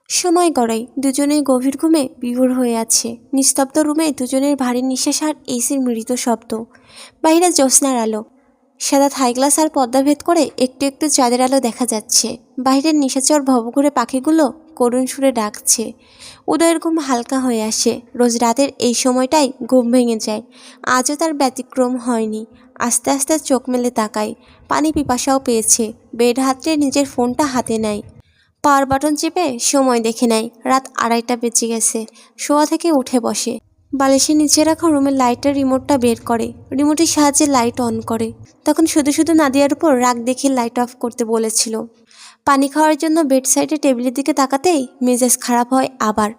সময় গড়াই দুজনেই গভীর ঘুমে বিভোর হয়ে আছে। নিস্তব্ধ রুমে দুজনের ভারী নিঃশ্বাস আর এসির মৃদু শব্দ। বাইরে জ্যোৎস্নার আলো, সাদা থাই গ্লাস আর পর্দা ভেদ করে একটু একটু চাঁদের আলো দেখা যাচ্ছে। বাইরের নিশাচর ভবঘুরে পাখিগুলো করুণ সুরে ডাকছে। উদয়ের ঘুম হালকা হয়ে আসে। রোজ রাতের এই সময়টাই ঘুম ভেঙে যায়। আজও তার ব্যতিক্রম হয়নি। আস্তে আস্তে চোখ মেলে তাকায়। পানি পিপাসাও পেয়েছে। বেড হাতড়ে নিজের ফোনটা হাতে নেয়। পাওয়ার বাটন চেপে সময় দেখে নেয়। রাত 2:30 বেজে গেছে। শোয়া থেকে উঠে বসে। বালিশের নিচে রাখা রুমের লাইটের রিমোটটা বের করে। রিমোটের সাহায্যে লাইট অন করে। তখন শুধু শুধু নাদিয়ার উপর রাগ দেখিয়ে লাইট অফ করতে বলেছিল। পানি খাওয়ার জন্য বেড সাইডে টেবিলের দিকে তাকাতেই মেজাজ খারাপ হয় আবার।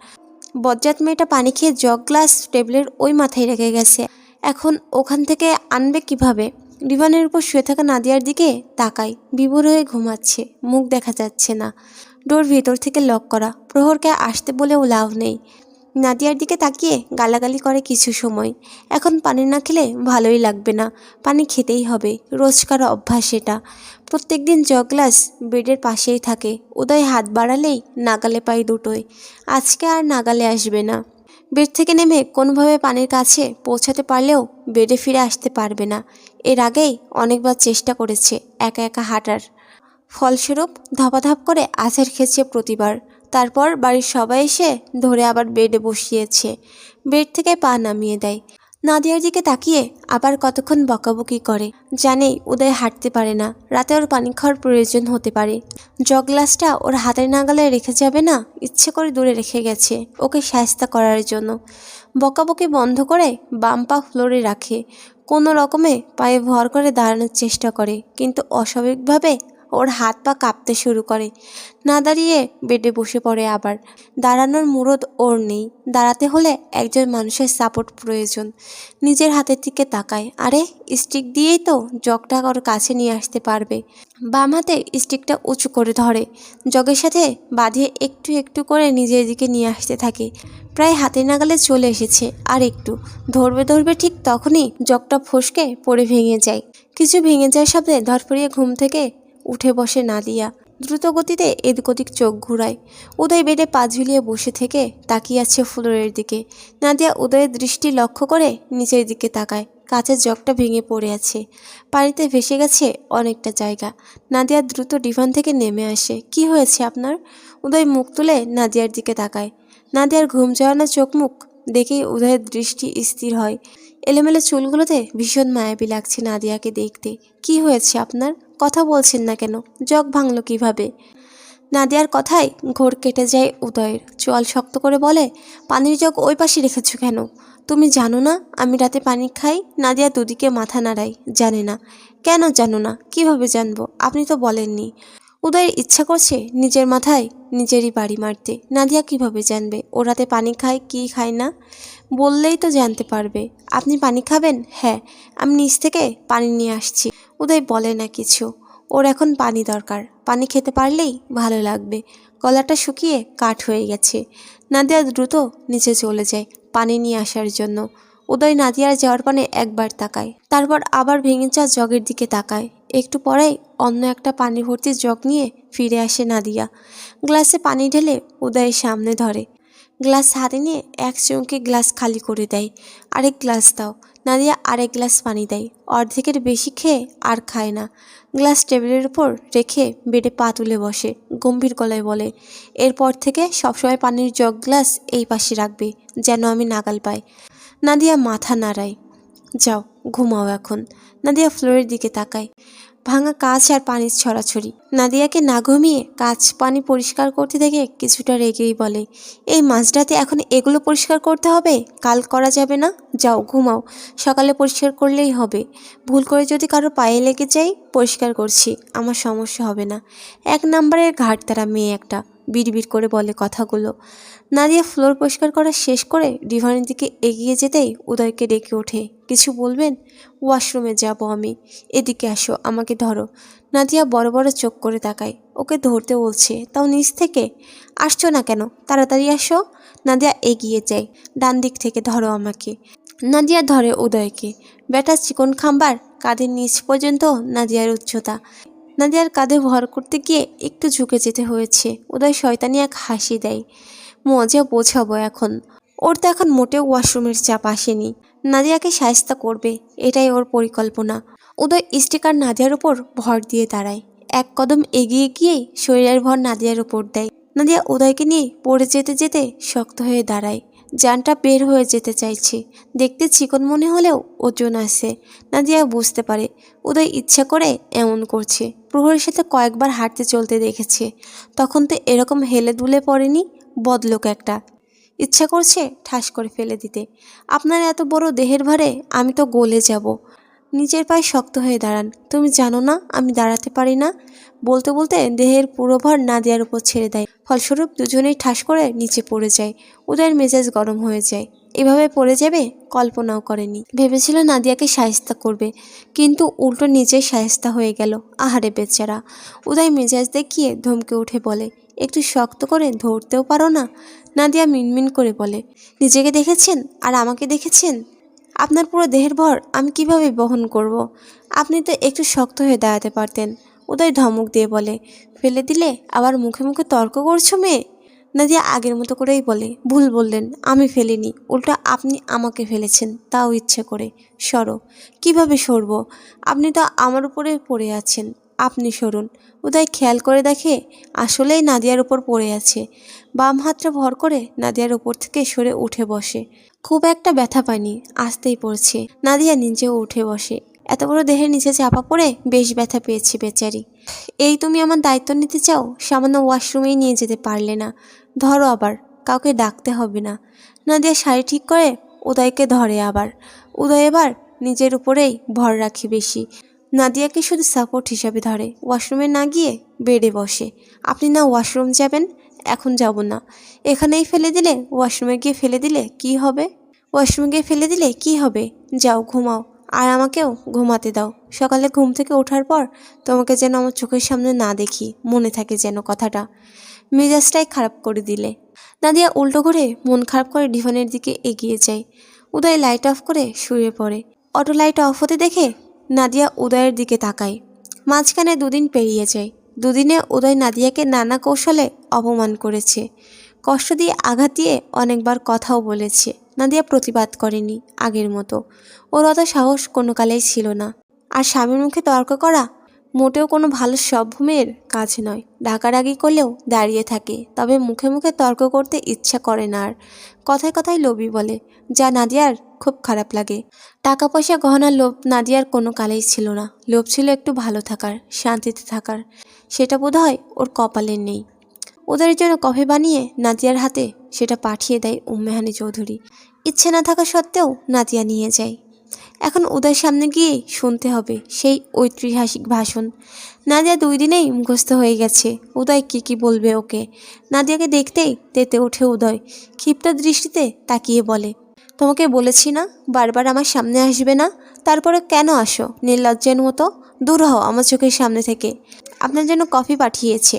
বজ্জাত মেয়েটা পানি খেয়ে জগ গ্লাস টেবিলের ওই মাথায় রেখে গেছে। এখন ওখান থেকে আনবে কিভাবে? ডিভানের উপর শুয়ে থাকা নাদিয়ার দিকে তাকায়। বিভোর হয়ে ঘুমাচ্ছে। মুখ দেখা যাচ্ছে না। ডোর ভেতর থেকে লক করা। প্রহরকে আসতে বলেও লাভ নেই। নাদিয়ার দিকে তাকিয়ে গালাগালি করে কিছু সময়। এখন পানি না খেলে ভালোই লাগবে না। পানি খেতেই হবে। রোজকার অভ্যাস এটা। প্রত্যেক দিন জগ গ্লাস বেডের পাশেই থাকে। উদয় হাত বাড়ালেই নাগালে পায় দুটোই। আজকে আর নাগালে আসবে না। বেড থেকে নেমে কোনোভাবে পানির কাছে পৌঁছাতে পারলেও বেডে ফিরে আসতে পারবে না। এর আগেই অনেকবার চেষ্টা করেছে একা একা হাঁটার। ফলস্বরূপ ধপাধপ করে আছাড় খেয়েছে প্রতিবার। তারপর বাড়ির সবাই এসে ধরে আবার বেডে বসিয়েছে। বেড থেকে পা নামিয়ে দেয়। নাদিয়ার দিকে তাকিয়ে আবার কতক্ষণ বকাবকি করে। জানেই উদয় হাঁটতে পারে না। রাতে ওর পানি খাওয়ার প্রয়োজন হতে পারে। জগ গ্লাসটা ওর হাতের নাগালে রেখে যাবে না। ইচ্ছে করে দূরে রেখে গেছে ওকে শায়েস্তা করার জন্য। বকাবকি বন্ধ করে বাম পা ফ্লোরে রাখে। কোনো রকমে পায়ে ভর করে দাঁড়ানোর চেষ্টা করে, কিন্তু অস্বাভাবিকভাবে ওর হাত পা কাঁপতে শুরু করে। না দাঁড়িয়ে বেডে বসে পড়ে আবার। দাঁড়ানোর মুরদ ওর নেই। দাঁড়াতে হলে একজন মানুষের সাপোর্ট প্রয়োজন। নিজের হাতের দিকে তাকায়। আরে, স্টিক দিয়েই তো জগটা ওর কাছে নিয়ে আসতে পারবে। বাম হাতে স্টিকটা উঁচু করে ধরে। জগের সাথে বাঁধিয়ে একটু একটু করে নিজের দিকে নিয়ে আসতে থাকে। প্রায় হাতের নাগালে চলে এসেছে। আর একটু ধরবে ধরবে, ঠিক তখনই জগটা ফসকে পড়ে ভেঙে যায়। কিছু ভেঙে যায় শব্দে ধরফড়িয়ে ঘুম থেকে উঠে বসে নাদিয়া। দ্রুত গতিতে এদিক ওদিক চোখ ঘুরায়। উদয় বেডে পা ঝুলিয়ে বসে থেকে তাকিয়ে আছে ফ্লোরের দিকে। নাদিয়া উদয়ের দৃষ্টি লক্ষ্য করে নিচের দিকে তাকায়। কাঁচের জগটা ভেঙে পড়ে আছে। পানিতে ভেসে গেছে অনেকটা জায়গা। নাদিয়া দ্রুত ডিভান থেকে নেমে আসে। কি হয়েছে আপনার? উদয় মুখ তুলে নাদিয়ার দিকে তাকায়। নাদিয়ার ঘুম জড়ানো চোখ মুখ দেখেই উদয়ের দৃষ্টি স্থির হয়। এলোমেলো চুলগুলোতে ভীষণ মায়াবী লাগছে নাদিয়াকে দেখতে। কি হয়েছে আপনার? কথা বলছেন না কেন? জগ ভাঙলো কিভাবে? নাদিয়ার কথায় ঘোর কেটে যায় উদয়ের। চোয়াল শক্ত করে বলে, পানির জগ ওই পাশে রেখেছো কেন? তুমি জানো না আমি রাতে পানি খাই? নাদিয়া দুদিকে মাথা নাড়ায়। জানে না। কেন জানো না? কিভাবে জানবো? আপনি তো বলেননি। উদয়ের ইচ্ছা করছে নিজের মাথায় নিজেরই বাড়ি মারতে। নাদিয়া কিভাবে জানবে ও রাতে পানি খায় কি খায় না? বললেই তো জানতে পারবে। আপনি পানি খাবেন? হ্যাঁ, আমি নিচ থেকে পানি নিয়ে আসছি। উদয় বলে না কিছু। ওর এখন পানি দরকার। পানি খেতে পারলেই ভালো লাগবে। গলাটা শুকিয়ে কাঠ হয়ে গেছে। নাদিয়া দ্রুত নিচে চলে যায় পানি নিয়ে আসার জন্য। উদয় নাদিয়ার যাওয়ার পানে একবার তাকায়। তারপর আবার ভেঙে যাওয়া জগের দিকে তাকায়। একটু পরেই অন্য একটা পানি ভর্তি জগ নিয়ে ফিরে আসে নাদিয়া। গ্লাসে পানি ঢেলে উদয়ের সামনে ধরে। গ্লাস হাতে নিয়ে এক চুমুকে গ্লাস খালি করে দেয়। আরেক গ্লাস দাও। নাদিয়া আরেক গ্লাস পানি দেয়। অর্ধেকের বেশি খেয়ে আর খায় না। গ্লাস টেবিলের উপর রেখে বেডে পা তুলে বসে। গম্ভীর গলায় বলে, এরপর থেকে সবসময় পানির জগ গ্লাস এই পাশে রাখবে, যেন আমি নাগাল পাই। নাদিয়া মাথা নাড়ায়। যাও, ঘুমাও এখন। নাদিয়া ফ্লোরের দিকে তাকায়। ভাঙা কাঁচ আর পানির ছড়াছড়ি। নাদিয়াকে না ঘুমিয়ে কাঁচ পানি পরিষ্কার করতে দেখে কিছুটা রেগেই বলে, এই মাঝরাতে এখন এগুলো পরিষ্কার করতে হবে? কাল করা যাবে না? যাও ঘুমাও। সকালে পরিষ্কার করলেই হবে। ভুল করে যদি কারো পায়ে লেগে যাই, পরিষ্কার করছি, আমার সমস্যা হবে না। এক নাম্বারের ঘাটতারা মেয়ে একটা। বিড়বিড় করে বলে কথাগুলো। নাদিয়া ফ্লোর পরিষ্কার করা শেষ করে ডিভানের দিকে এগিয়ে যেতেই উদয়কে ডেকে ওঠে। কিছু বলবেন? ওয়াশরুমে যাব আমি। এদিকে আসো, আমাকে ধরো। নাদিয়া বড় বড় চোখ করে তাকায়। ওকে ধরতে বলছে, তাও নিচ থেকে? আসছো না কেন? তাড়াতাড়ি আসো। নাদিয়া এগিয়ে যায়। ডান দিক থেকে ধরো আমাকে। নাদিয়া ধরে উদয়কে। ব্যাটা চিকন খাম্বার কাঁধের নিচ পর্যন্ত নাদিয়ার উচ্চতা। নাদিয়ার কাঁধে ভর করতে গিয়ে একটু ঝুঁকে যেতে হয়েছে। উদয় শয়তানি এক হাসি দেয়। মজা বোঝাবো এখন। ওর তো এখন মোটেও ওয়াশরুমের চাপ আসেনি। নাদিয়াকে শায়েস্তা করবে, এটাই ওর পরিকল্পনা। উদয় স্টিকার নাদিয়ার উপর ভর দিয়ে দাঁড়ায়। এক কদম এগিয়ে গিয়েই শরীরের ভর নাদিয়ার উপর দেয়। নাদিয়া উদয়কে নিয়ে পড়ে যেতে যেতে শক্ত হয়ে দাঁড়ায়। জানটা বের হয়ে যেতে চাইছে। দেখতে চিকন মনে হলেও ওজন আছে। নাদিয়া বুঝতে পারে উদয় ইচ্ছা করে এমন করছে। প্রহরের সাথে কয়েকবার হাঁটতে চলতে দেখেছে, তখন তো এরকম হেলে দুলে পড়েনি। বদলোক একটা। ইচ্ছা করছে ঠাস করে ফেলে দিতে। আপনার এত বড় দেহের ভারে আমি তো গলে যাব। নিজের পায়ে শক্ত হয়ে দাঁড়ান। তুমি জানো না আমি দাঁড়াতে পারি না। বলতে বলতে দেহের পুরো ভর নাদিয়ার উপর ছেড়ে দেয়। ফলস্বরূপ দুজনেই ঠাস করে নিচে পড়ে যায়। উদয়ের মেজাজ গরম হয়ে যায়। এভাবে পড়ে যাবে কল্পনাও করেনি। ভেবেছিল নাদিয়াকে শায়েস্তা করবে, কিন্তু উল্টো নিজেই শায়েস্তা হয়ে গেল। আহারে বেচারা। উদয় মেজাজ দেখিয়ে ধমকে উঠে বলে, একটু শক্ত করে ধরতেও পারো না? নাদিয়া মিনমিন করে বলে, নিজেকে দেখেছেন আর আমাকে দেখেছেন? আপনার পুরো দেহের ভর আমি কিভাবে বহন করব? আপনি তো একটু শক্ত হয়ে দাঁড়াতে পারতেন। উদয় ধমক দিয়ে বলে, ফেলে দিলে আবার মুখে মুখে তর্ক করছো মেয়ে? নাদিয়া আগের মতো করেই বলে, ভুল বললেন, আমি ফেলিনি, উল্টো আপনি আমাকে ফেলেছেন, তাও ইচ্ছে করে। সরো। কিভাবে সরব? আপনি তো আমার উপরে পড়ে আছেন, আপনি সরুন। উদয় খেয়াল করে দেখে আসলেই নাদিয়ার উপর পড়ে আছে। বাম হাতটা ভর করে নাদিয়ার উপর থেকে সরে উঠে বসে। খুব একটা ব্যথা পায়নি, আসতেই পড়ছে। নাদিয়া নিজেও উঠে বসে। এত বড় দেহের নিচে চাপা পড়ে বেশ ব্যথা পেয়েছে বেচারি। এই তুমি আমার দায়িত্ব নিতে চাও? সামান্য ওয়াশরুমেই নিয়ে যেতে পারলে না। ধরো আবার, কাউকে ডাকতে হবে না। নাদিয়া শাড়ি ঠিক করে উদয়কে ধরে আবার। উদয় এবার নিজের উপরেই ভর রাখে বেশি। নাদিয়াকে শুধু সাপোর্ট হিসাবে ধরে। ওয়াশরুমে না গিয়ে বেডে বসে। আপনি না ওয়াশরুম যাবেন? এখন যাব না। এখানেই ফেলে দিলে, ওয়াশরুমে গিয়ে ফেলে দিলে কি হবে? ওয়াশরুমে গিয়ে ফেলে দিলে কি হবে? যাও ঘুমাও, আর আমাকেও ঘুমাতে দাও। সকালে ঘুম থেকে ওঠার পর তোমাকে যেন আমার চোখের সামনে না দেখি, মনে থাকে যেন কথাটা। মেজাজটাই খারাপ করে দিলে। নাদিয়া উল্টো করে মন খারাপ করে ডিভানের দিকে এগিয়ে যায়। উদয় লাইট অফ করে শুয়ে পড়ে। অটো লাইট অফ হতে দেখে নাদিয়া উদয়ের দিকে তাকায়। মাঝখানে দুদিন পেরিয়ে যায়। দুদিনে উদয় নাদিয়াকে নানা কৌশলে অপমান করেছে। কষ্ট দিয়ে আঘাত দিয়ে অনেকবার কথাও বলেছে। নাদিয়া প্রতিবাদ করেনি আগের মতো। ওর অত সাহস কোনো কালেই ছিল না। আর স্বামীর মুখে তর্ক করা মোটেও কোনো ভালো সভ্য মেয়ের কাজ নয়। ডাকাডাকি করলেও দাঁড়িয়ে থাকে, তবে মুখে মুখে তর্ক করতে ইচ্ছা করে না আর। কথায় কথায় লোভী বলে, যা নাদিয়ার খুব খারাপ লাগে। টাকা পয়সা গহনার লোভ নাদিয়ার কোনো কালেই ছিল না। লোভ ছিল একটু ভালো থাকার, শান্তিতে থাকার। সেটা বোধহয় ওর কপালে নেই। ওদের জন্য কফি বানিয়ে নাদিয়ার হাতে সেটা পাঠিয়ে দেয় উম্মেহানি চৌধুরী। ইচ্ছে না থাকা সত্ত্বেও নাদিয়া নিয়ে যায়। এখন উদয়ের সামনে গিয়ে শুনতে হবে সেই ঐতিহাসিক ভাষণ। নাদিয়া 2 দিনেই মুখস্থ হয়ে গেছে। উদয় কি বলবে ওকে। নাদিয়াকে দেখতেই তেতে ওঠে উদয়। ক্ষিপ্ত দৃষ্টিতে তাকিয়ে বলে, তোমাকে বলেছি না বারবার আমার সামনে আসবে না? তারপরে কেন আসো নির্লজ্জের মতো? দূর হও আমার চোখের সামনে থেকে। আপনার জন্য কফি পাঠিয়েছে,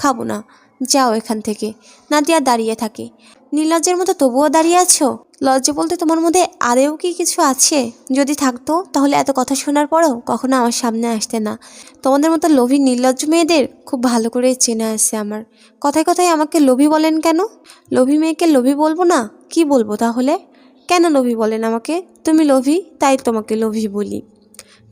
খাবো না, যাও এখান থেকে। নাদিয়া দাঁড়িয়ে থাকে। নির্লজ্জের মতো তবুও দাঁড়িয়ে আছো? লজ্জা বলতে তোমার মধ্যে আদেও কি কিছু আছে? যদি থাকতো তাহলে এত কথা শোনার পরও কখনো আমার সামনে আসতে না। তোমাদের মতো লোভী নির্লজ্জ মেয়েদের খুব ভালো করে চেনা আছে আমার। কথায় কথায় আমাকে লোভী বলেন কেন? লোভী মেয়েকে লোভী বলবো না? কি বলবো তাহলে? কেন লোভী বলেন আমাকে? তুমি লোভী, তাই তোমাকে লোভী বলি।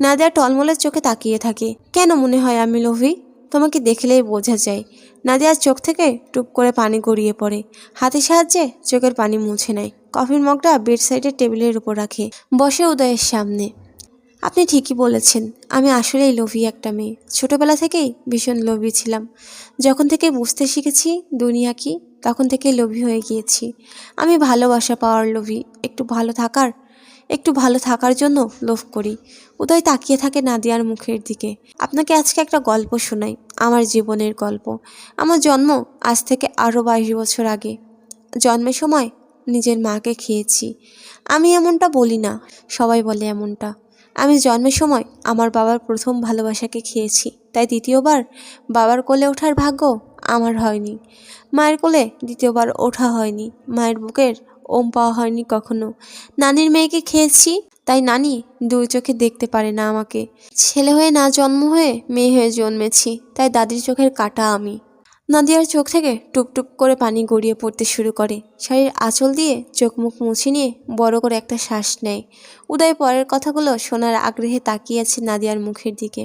নাদিয়া টলমলের চোখে তাকিয়ে থাকে। কেন মনে হয় আমি লোভী? তোমাকে দেখলেই বোঝা যায়। নাদিয়ার চোখ থেকে টুপ করে পানি গড়িয়ে পড়ে। হাতের সাহায্যে চোখের পানি মুছে নেয়। কফির মগটা বেড সাইডের টেবিলের উপর রাখে। বসে উদয়ের সামনে। আপনি ঠিকই বলেছেন, আমি আসলেই লোভী একটা মেয়ে। ছোটবেলা থেকেই ভীষণ লোভী ছিলাম। যখন থেকে বুঝতে শিখেছি দুনিয়া কি, তখন থেকে লোভী হয়ে গিয়েছি। আমি ভালোবাসা পাওয়ার লোভী, একটু ভালো থাকার জন্য লোভ করি। উদয় তাকিয়ে থাকে নাদিয়ার মুখের দিকে। আপনাকে আজকে একটা গল্প শোনাই, আমার জীবনের গল্প। আমার জন্ম আজ থেকে আরও 22 বছর আগে। জন্মের সময় নিজের মাকে খেয়েছি। আমি এমনটা বলি না, সবাই বলে এমনটা। আমি জন্মের সময় আমার বাবার প্রথম ভালোবাসাকে খেয়েছি, তাই দ্বিতীয়বার বাবার কোলে ওঠার ভাগ্য আমার হয়নি। মায়ের কোলে দ্বিতীয়বার ওঠা হয়নি। মায়ের বুকের ওম পাওয়া হয়নি কখনো। নানির মেয়েকে খেয়েছি, তাই নানি দুই চোখে দেখতে পারে না আমাকে। ছেলে হয়ে না জন্ম হয়ে মেয়ে হয়ে জন্মেছি, তাই দাদির চোখের কাটা আমি। নাদিয়ার চোখ থেকে টুপটুপ করে পানি গড়িয়ে পড়তে শুরু করে। শাড়ির আঁচল দিয়ে চোখ মুখ মুছে নিয়ে বড় করে একটা শ্বাস নেয়। উদয় পরের কথাগুলো শোনার আগ্রহে তাকিয়ে আছে নাদিয়ার মুখের দিকে।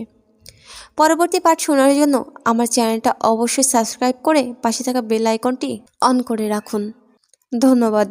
পরবর্তী পার্ট শোনার জন্য আমার চ্যানেলটা অবশ্যই সাবস্ক্রাইব করে পাশে থাকা বেল আইকনটি অন করে রাখুন। ধন্যবাদ।